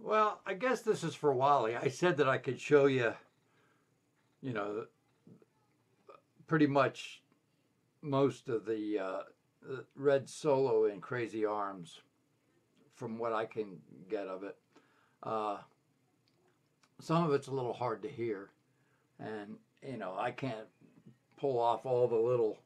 Well, I guess this is for Wally. I said that I could show you, you know, pretty much most of the Redd solo in Crazy Arms from what I can get of it. Uh, some of it's a little hard to hear, and I can't pull off all the little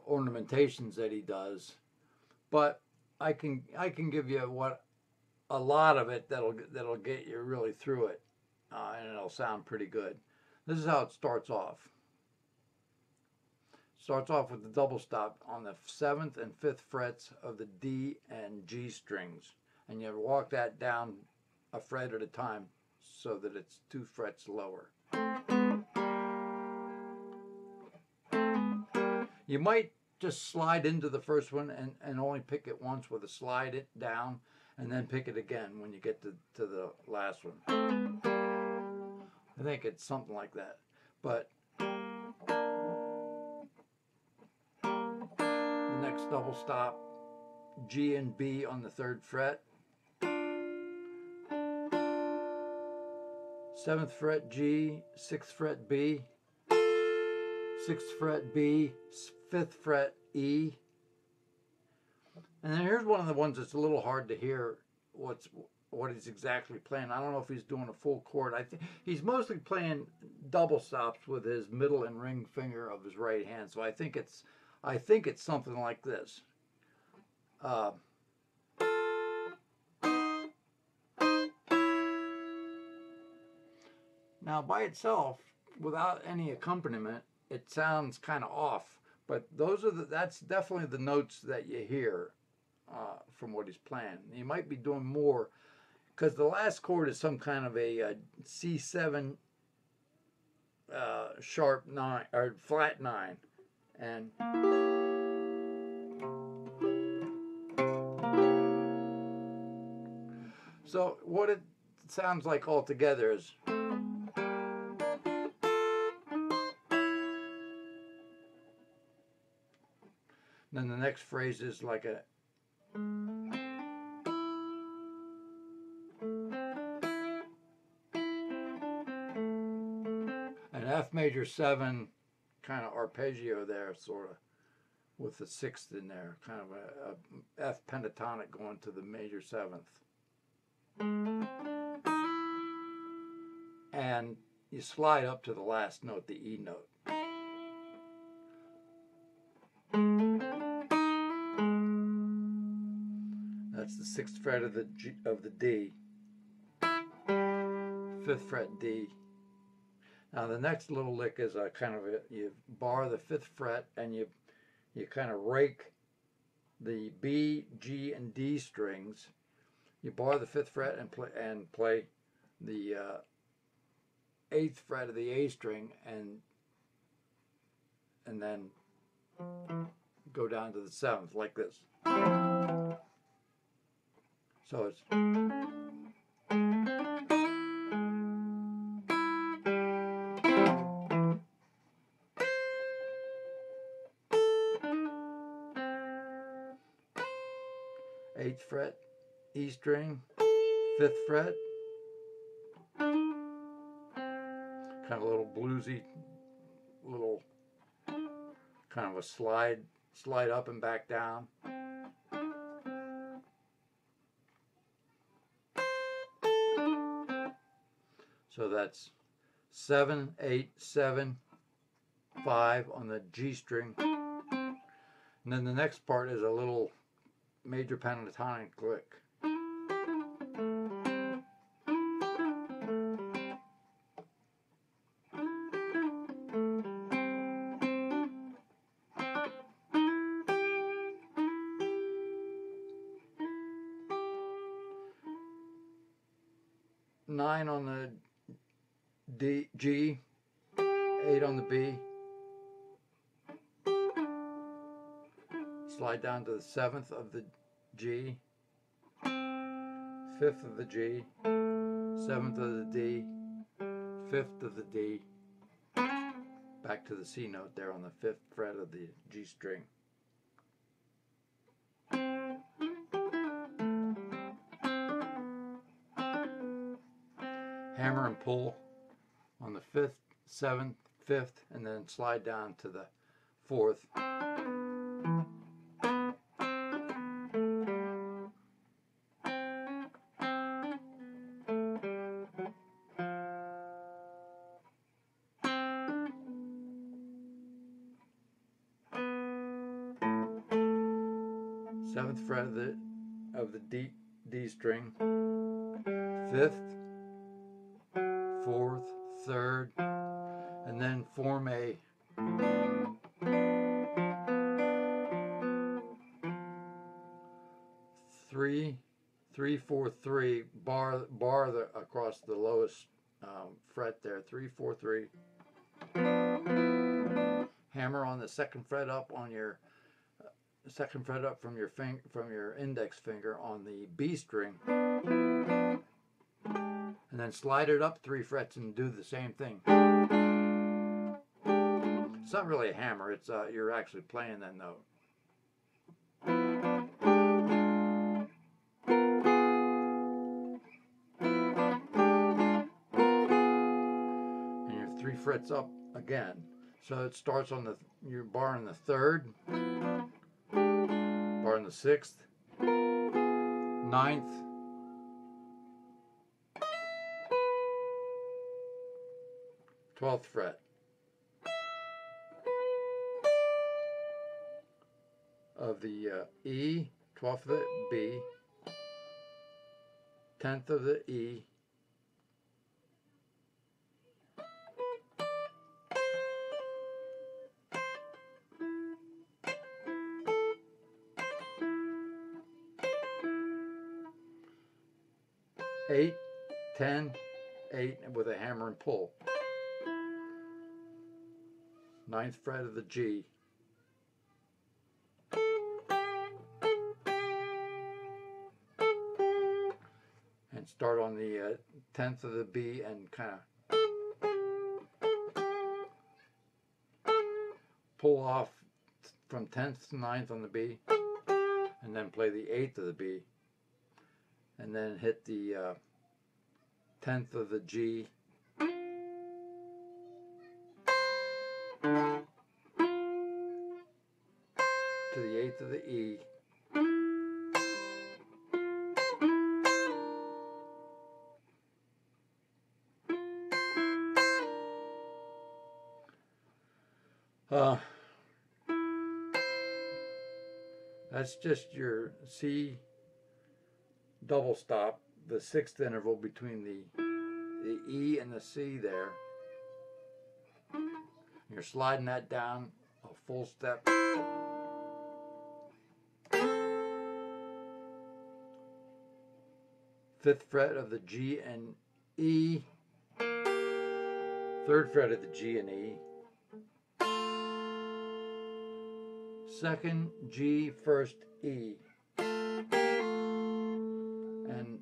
ornamentations that he does, but I can give you what a lot of it that'll get you really through it, and it'll sound pretty good. This is how it starts off. Starts off with the double stop on the 7th and 5th frets of the D and G strings, and you walk that down a fret at a time so that it's 2 frets lower. You might just slide into the first one and only pick it once with a slide it down, and then pick it again when you get to the last one. I think it's something like that. But the next double stop, G and B on the 3rd fret, 7th fret G, 6th fret B, 6th fret B, 5th fret E. And then here's one of the ones that's a little hard to hear what he's exactly playing. I don't know if he's doing a full chord. I think he's mostly playing double stops with his middle and ring finger of his right hand. So I think it's something like this. Now by itself, without any accompaniment, it sounds kind of off. But that's definitely the notes that you hear from what he's playing. He might be doing more, because the last chord is some kind of a C7 sharp 9 or flat 9, and so what it sounds like altogether is. Then the next phrase is like an F major 7 kind of arpeggio there, sort of, with the 6th in there, kind of a F pentatonic going to the major 7th. And you slide up to the last note, the E note. That's the 6th fret of the D, 5th fret D. Now the next little lick is a kind of you bar the 5th fret and you kind of rake the B, G, and D strings. You bar the 5th fret and play the 8th fret of the A string and then go down to the 7th like this. So it's eighth fret, E string, 5th fret, kind of a little bluesy, little kind of a slide up and back down. So that's 7, 8, 7, 5 on the G string. And then the next part is a little major pentatonic lick. Nine on the D, G, 8 on the B. Slide down to the 7th of the G, 5th of the G, 7th of the D, 5th of the D, back to the C note there on the 5th fret of the G string. hammer and pull on the 5th, 7th, 5th, and then slide down to the 4th. Seventh fret of the D string, 5th, 4th, 3rd, and then form a three, 4, 3 bar across the lowest fret there. 3, 4, 3. Hammer on the 2nd fret up on your 2nd fret up from your index finger on the B string, and then slide it up 3 frets and do the same thing. It's not really a hammer, it's you're actually playing that note. And you're 3 frets up again. So it starts on your bar in the 3rd, bar in the 6th, 9th, 12th fret of the E, 12th of the B, 10th of the E, eight, 10, 8 with a hammer and pull. 9th fret of the G. And start on the 10th of the B and kind of pull off from 10th to 9th on the B, and then play the 8th of the B, and then hit the 10th of the G, to the 8th of the E, that's just your C double stop, the 6th interval between the E and the C there. You're sliding that down a full step. 5th fret of the G and E, 3rd fret of the G and E, 2nd G, 1st E, and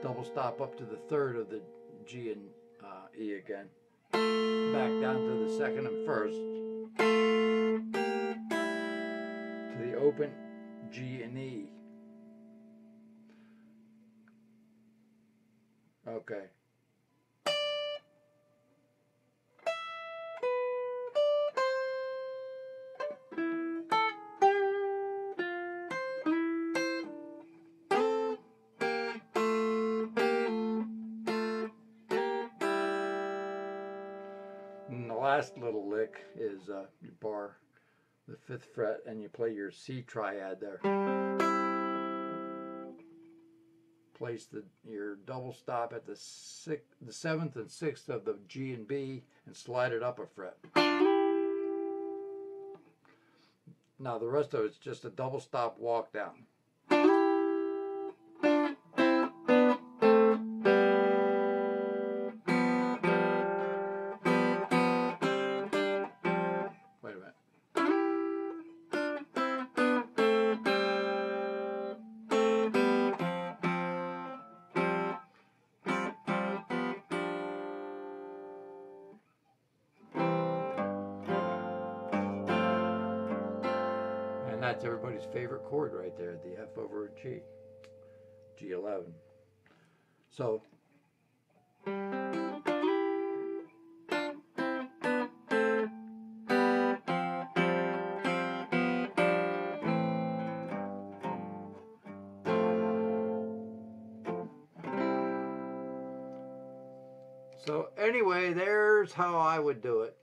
double stop up to the 3rd of the G and E again, back down to the 2nd and 1st, to the open G and E. Okay. And the last little lick is you bar the 5th fret and you play your C triad there. Place your double stop at the 7th and 6th of the G and B and slide it up a fret. Now the rest of it's just a double stop walk down. Wait a minute. That's everybody's favorite chord right there, the F over G, G11. So So anyway, there's how I would do it.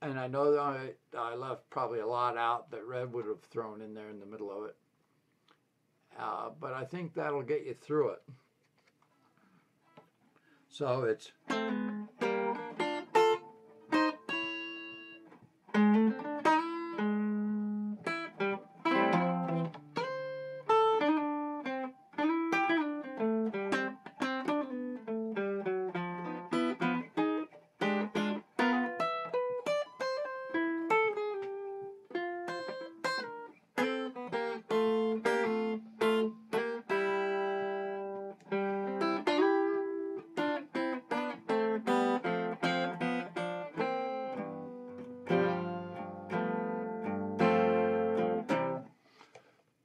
And I know that I left probably a lot out that Redd would have thrown in there in the middle of it. But I think that'll get you through it. So it's...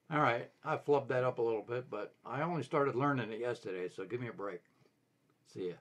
All right, I flubbed that up a little bit, but I only started learning it yesterday, so give me a break. See ya.